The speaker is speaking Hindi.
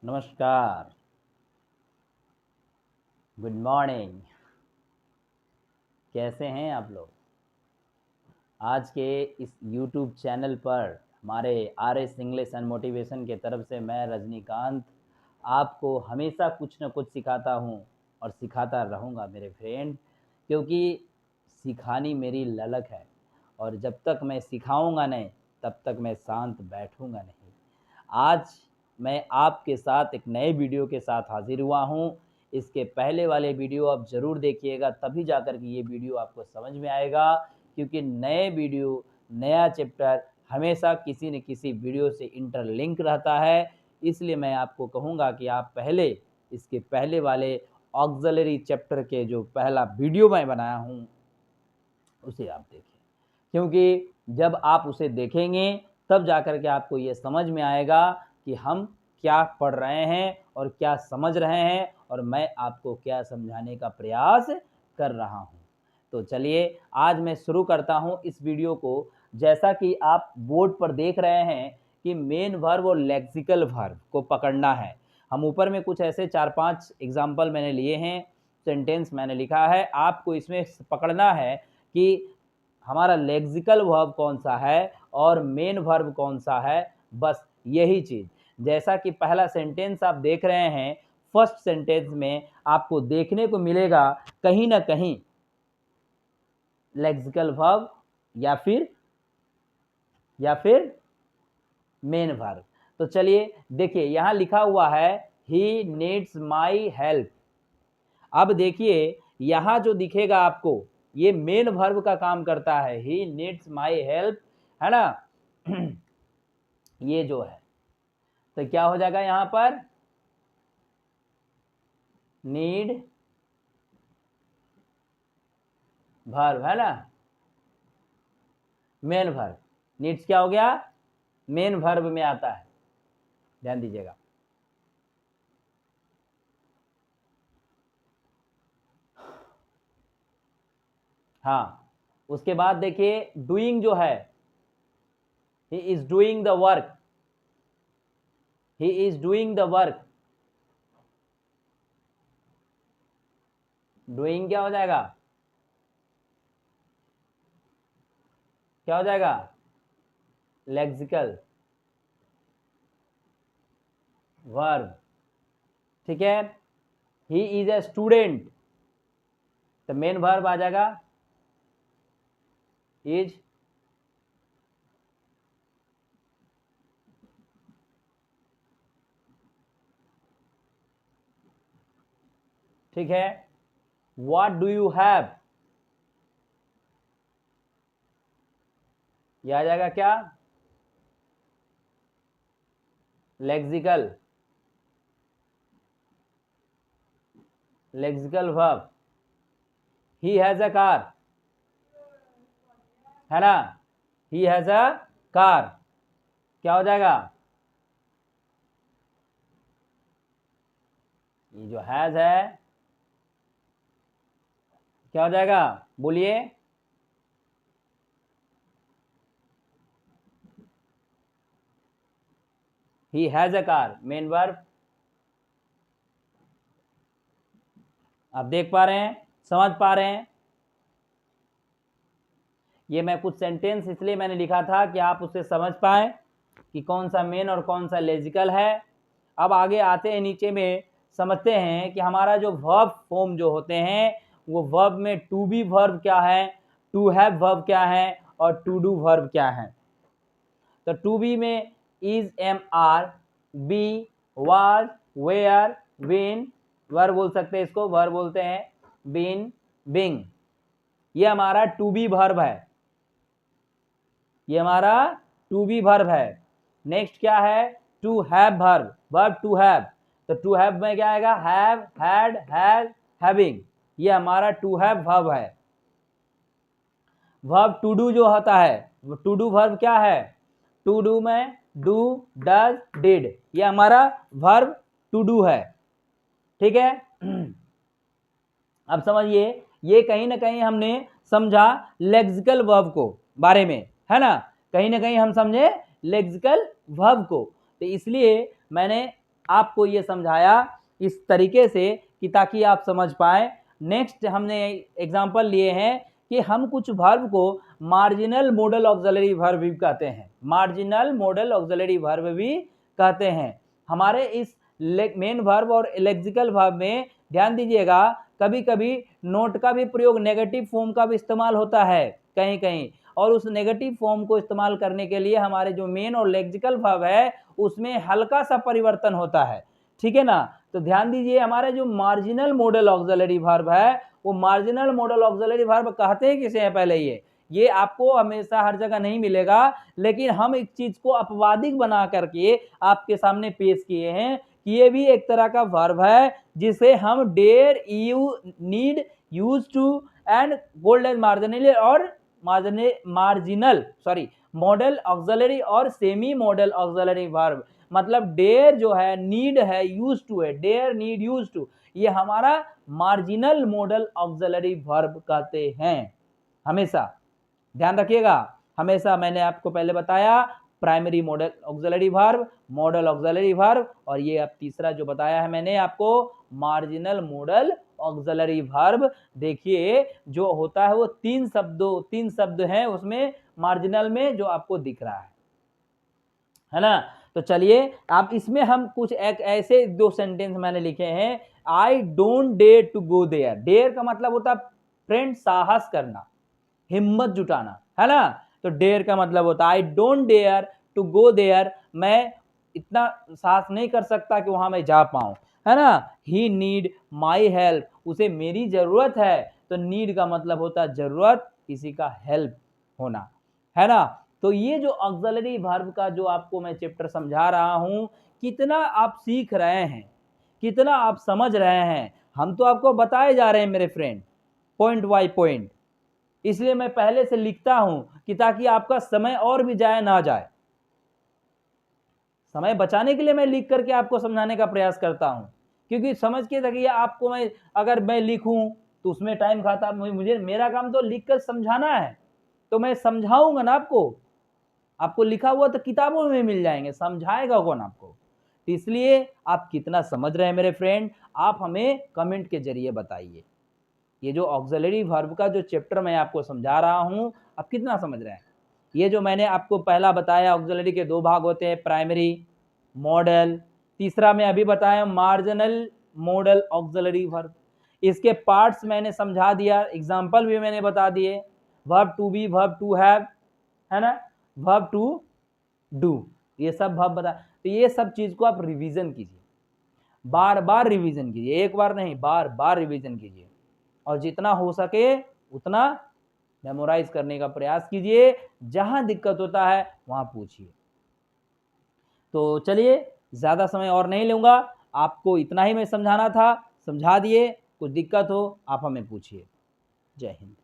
नमस्कार, गुड मॉर्निंग। कैसे हैं आप लोग? आज के इस यूट्यूब चैनल पर हमारे आर.एस. इंग्लिश एंड मोटिवेशन के तरफ से मैं रजनीकांत आपको हमेशा कुछ न कुछ सिखाता हूं और सिखाता रहूंगा मेरे फ्रेंड, क्योंकि सिखानी मेरी ललक है और जब तक मैं सिखाऊंगा नहीं तब तक मैं शांत बैठूंगा नहीं। आज मैं आपके साथ एक नए वीडियो के साथ हाजिर हुआ हूं। इसके पहले वाले वीडियो आप ज़रूर देखिएगा, तभी जाकर के ये वीडियो आपको समझ में आएगा, क्योंकि नए वीडियो, नया चैप्टर हमेशा किसी न किसी वीडियो से इंटरलिंक रहता है। इसलिए मैं आपको कहूँगा कि आप पहले इसके पहले वाले ऑक्सिलरी चैप्टर के जो पहला वीडियो मैं बनाया हूँ उसे आप देखें, क्योंकि जब आप उसे देखेंगे तब जाकर के आपको ये समझ में आएगा कि हम क्या पढ़ रहे हैं और क्या समझ रहे हैं और मैं आपको क्या समझाने का प्रयास कर रहा हूँ। तो चलिए आज मैं शुरू करता हूँ इस वीडियो को। जैसा कि आप बोर्ड पर देख रहे हैं कि मेन वर्ब और लेक्सिकल वर्ब को पकड़ना है। हम ऊपर में कुछ ऐसे 4-5 एग्जाम्पल मैंने लिए हैं, सेंटेंस मैंने लिखा है, आपको इसमें पकड़ना है कि हमारा लेक्सिकल वर्ब कौन सा है और मेन वर्ब कौन सा है, बस यही चीज़। जैसा कि पहला सेंटेंस आप देख रहे हैं, फर्स्ट सेंटेंस में आपको देखने को मिलेगा कहीं ना कहीं लेक्सिकल वर्ब या फिर मेन वर्ब। तो चलिए देखिए, यहाँ लिखा हुआ है ही नीड्स माई हेल्प। अब देखिए यहाँ जो दिखेगा आपको, ये मेन वर्ब का काम करता है, ही नीड्स माई हेल्प, है ना। ये जो है तो क्या हो जाएगा यहाँ पर, नीड वर्ब, है ना। मेन वर्ब, नीड्स क्या हो गया, मेन वर्ब में आता है, ध्यान दीजिएगा। हाँ, उसके बाद देखिए डूइंग जो है, he is doing the work, he is doing the work. Doing क्या हो जाएगा, क्या हो जाएगा, लेक्सिकल वर्ब, ठीक है। ही इज ए स्टूडेंट, तो मेन वर्ब आ जाएगा इज, ठीक है। व्हाट डू यू हैव, ये आ जाएगा क्या, lexical verb. He has a car, है ना, ही हैज अ कार, क्या हो जाएगा, ये जो हैज है क्या हो जाएगा, बोलिए, he has a car, main verb. आप देख पा रहे हैं, समझ पा रहे हैं। ये मैं कुछ सेंटेंस इसलिए मैंने लिखा था कि आप उससे समझ पाए कि कौन सा मेन और कौन सा लेजिकल है। अब आगे आते हैं, नीचे में समझते हैं कि हमारा जो वर्ब फॉर्म जो होते हैं वो वर्ब में टू बी वर्ब क्या है, टू हैव वर्ब क्या है और टू डू वर्ब क्या है। तो टू बी में is, am, are, be, was, were, been, verb बोल सकते हैं, इसको वर्ब बोलते हैं, बीन, बिंग। ये हमारा टू बी वर्ब है, ये हमारा टू बी वर्ब है। नेक्स्ट क्या है, to have verb, verb to have. तो टू हैव में क्या आएगा, हैव, हैड, हैज, हैविंग। ये हमारा टू हैव वर्ब है। वर्ब टू डू जो होता है, टू डू वर्ब क्या है, टू डू में डू, डज, डिड, ये हमारा वर्ब टू डू है, ठीक है। अब समझिए, ये कहीं ना कहीं हमने समझा लेक्सिकल वर्ब को बारे में, है ना, कहीं ना कहीं हम समझे लेक्सिकल वर्ब को। तो इसलिए मैंने आपको ये समझाया इस तरीके से कि ताकि आप समझ पाएँ। नेक्स्ट हमने एग्जाम्पल लिए हैं कि हम कुछ वर्ब को मार्जिनल मॉडल ऑक्सिलरी वर्ब भी कहते हैं, मार्जिनल मॉडल ऑक्सिलरी वर्ब भी कहते हैं। हमारे इस मेन वर्ब और लेक्सिकल वर्ब में ध्यान दीजिएगा, कभी कभी नोट का भी प्रयोग, नेगेटिव फॉर्म का भी इस्तेमाल होता है कहीं कहीं, और उस नेगेटिव फॉर्म को इस्तेमाल करने के लिए हमारे जो मेन और लेक्सिकल वर्ब है उसमें हल्का सा परिवर्तन होता है, ठीक है ना। तो ध्यान दीजिए, हमारे जो मार्जिनल मॉडल ऑक्सिलरी वर्ब है, वो मार्जिनल मॉडल ऑक्सिलरी वर्ब कहते हैं किसे है पहले ये आपको हमेशा हर जगह नहीं मिलेगा, लेकिन हम एक चीज को अपवादिक बना करके आपके सामने पेश किए हैं कि ये भी एक तरह का वर्ब है जिसे हम dare, you, need, use to and golden marginal और मार्जिनल मॉडल ऑक्सिलरी और सेमी मॉडल ऑक्सिलरी वर्ब, मतलब डेयर जो है, नीड है, यूज टू है, डेयर, नीड, यूज टू, ये हमारा मार्जिनल मॉडल ऑक्सिलरी वर्ब कहते हैं। हमेशा ध्यान रखिएगा, हमेशा मैंने आपको पहले बताया primary model auxiliary verb, model auxiliary verb, और ये अब तीसरा जो बताया है मैंने आपको मार्जिनल मॉडल ऑक्सिलरी वर्ब। देखिए जो होता है वो तीन शब्द हैं उसमें मार्जिनल में जो आपको दिख रहा है ना। तो चलिए अब इसमें हम कुछ एक ऐसे दो सेंटेंस मैंने लिखे हैं। I don't dare to go there, dare का मतलब होता है फ्रेंड साहस करना, हिम्मत जुटाना, है ना। तो डेयर का मतलब होता है I don't dare to go there, मैं इतना साहस नहीं कर सकता कि वहां मैं जा पाऊं, है ना। ही नीड माई हेल्प, उसे मेरी जरूरत है। तो नीड का मतलब होता है जरूरत, किसी का हेल्प होना, है ना। तो ये जो ऑक्सिलरी वर्ब का जो आपको मैं चैप्टर समझा रहा हूं, कितना आप सीख रहे हैं, कितना आप समझ रहे हैं, हम तो आपको बताए जा रहे हैं मेरे फ्रेंड, पॉइंट बाय पॉइंट। इसलिए मैं पहले से लिखता हूं कि ताकि आपका समय और भी जाए ना जाए, समय बचाने के लिए मैं लिख करके आपको समझाने का प्रयास करता हूं। क्योंकि समझ के देखिए, आपको मैं अगर मैं लिखूं तो उसमें टाइम खाता, मुझे मेरा काम तो लिख कर समझाना है, तो मैं समझाऊंगा ना आपको लिखा हुआ तो किताबों में मिल जाएंगे, समझाएगा कौन आपको। तो इसलिए आप कितना समझ रहे हैं मेरे फ्रेंड, आप हमें कमेंट के जरिए बताइए। ये जो ऑक्सिलरी वर्ब का जो चैप्टर मैं आपको समझा रहा हूं, आप कितना समझ रहे हैं। ये जो मैंने आपको पहला बताया, ऑक्सिलरी के दो भाग होते हैं, प्राइमरी, मॉडल, तीसरा मैं अभी बताया मार्जिनल मॉडल ऑक्सिलरी वर्ब। इसके पार्ट्स मैंने समझा दिया, एग्जांपल भी मैंने बता दिए, verb to be, verb to have, है ना, वर्ब टू डू, ये सब वर्ब बता। तो ये सब चीज को आप रिवीजन कीजिए, बार बार रिवीजन कीजिए, एक बार नहीं बार बार रिवीजन कीजिए, और जितना हो सके उतना मेमोराइज करने का प्रयास कीजिए। जहां दिक्कत होता है वहां पूछिए। तो चलिए ज़्यादा समय और नहीं लूँगा, आपको इतना ही मैं समझाना था, समझा दिए। कुछ दिक्कत हो आप हमें पूछिए। जय हिंद।